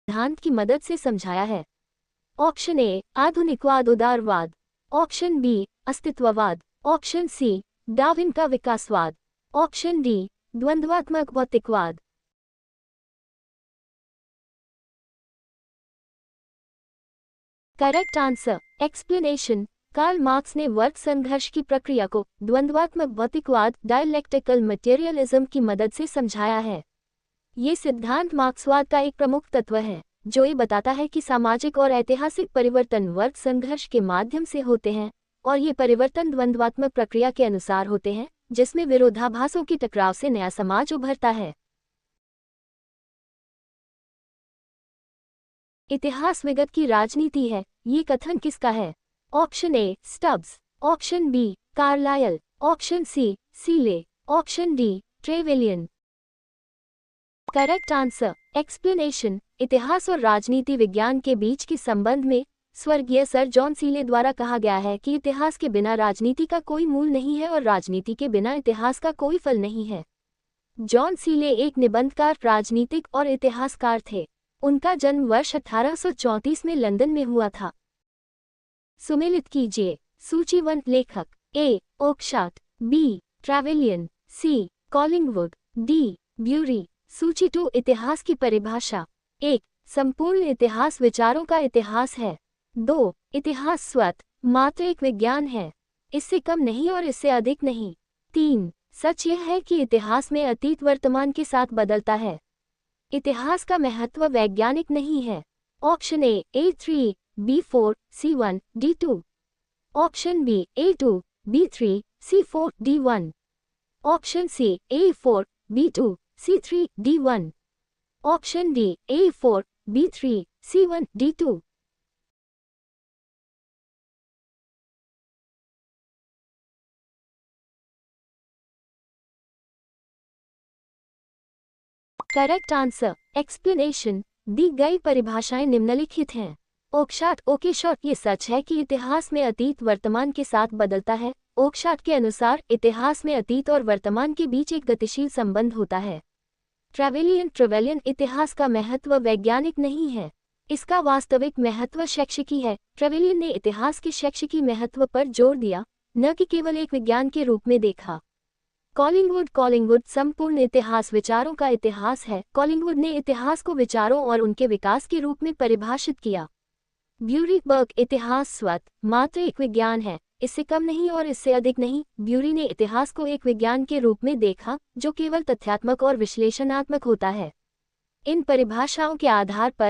सिद्धांत की मदद से समझाया है। ऑप्शन ए आधुनिकवाद उदारवाद, ऑप्शन बी अस्तित्ववाद, ऑप्शन सी डार्विन का विकासवाद, ऑप्शन डी द्वंद्वात्मक भौतिकवाद। Correct answer explanation. Karl Marx ने वर्ग संघर्ष की प्रक्रिया को द्वंद्वात्मक भौतिकवाद डायलेक्टिकल मटेरियलिज्म की मदद से समझाया है। ये सिद्धांत मार्क्सवाद का एक प्रमुख तत्व है, जो ये बताता है कि सामाजिक और ऐतिहासिक परिवर्तन वर्ग संघर्ष के माध्यम से होते हैं, और ये परिवर्तन द्वंद्वात्मक प्रक्रिया के अनुसार होते हैं, जिसमें विरोधाभासों की टकराव से नया समाज उभरता है। इतिहास विगत की राजनीति है, ये कथन किसका है? Option A Stubbs, option B Carlyle, option C Seeley, option D Trevelyan. Correct answer explanation. इतिहास और राजनीति विज्ञान के बीच के संबंध में स्वर्गीय सर जॉन सीले द्वारा कहा गया है कि इतिहास के बिना राजनीति का कोई मूल नहीं है और राजनीति के बिना इतिहास का कोई फल नहीं है। जॉन सीले एक निबंधकार, राजनीतिक और इतिहासकार थे। उनका जन्म वर्ष 1834 में लंदन में हुआ था। सुमेलित कीजिए सूचीबद्ध लेखक। ए ओकशाट, बी ट्रेवेलियन, सी कॉलिंगवुड, डी ब्यूरी। सूची 2 इतिहास की परिभाषा। 1 संपूर्ण इतिहास विचारों का इतिहास है। 2 इतिहास स्वतः मात्र एक विज्ञान है, इससे कम नहीं और इससे अधिक नहीं। 3 सच यह है कि इतिहास में अतीत वर्तमान के साथ बदलता है। इतिहास का महत्व वैज्ञानिक नहीं है। Option A A3, B4, C1, D2, option B A2, B3, C4, D1, option C A4, B2, C3, D1, option D A4, B3, C1, D2। Correct answer explanation. दी गई परिभाषाएं निम्नलिखित हैं। ओकशाट ओकेशॉट, ये सच है कि इतिहास में अतीत वर्तमान के साथ बदलता है। ओकशाट के अनुसार इतिहास में अतीत और वर्तमान के बीच एक गतिशील संबंध होता है। ट्रेवेलियन इतिहास का महत्व वैज्ञानिक नहीं है, इसका वास्तविक महत्व शैक्षिकी है। ट्रेवेलियन ने इतिहास के शैक्षिकी महत्व पर जोर दिया, न कि केवल एक विज्ञान के रूप में देखा। कॉलिंगवुड संपूर्ण इतिहास विचारों का इतिहास है। कॉलिंगवुड ने इतिहास को विचारों और उनके विकास के रूप में परिभाषित किया। ब्यूरी इतिहास स्वतः मात्र एक विज्ञान है, इससे कम नहीं और इससे अधिक नहीं। ब्यूरी ने इतिहास को एक विज्ञान के रूप में देखा, जो केवल तथ्यात्मक और विश्लेषणात्मक होता है। इन परिभाषाओं के आधार पर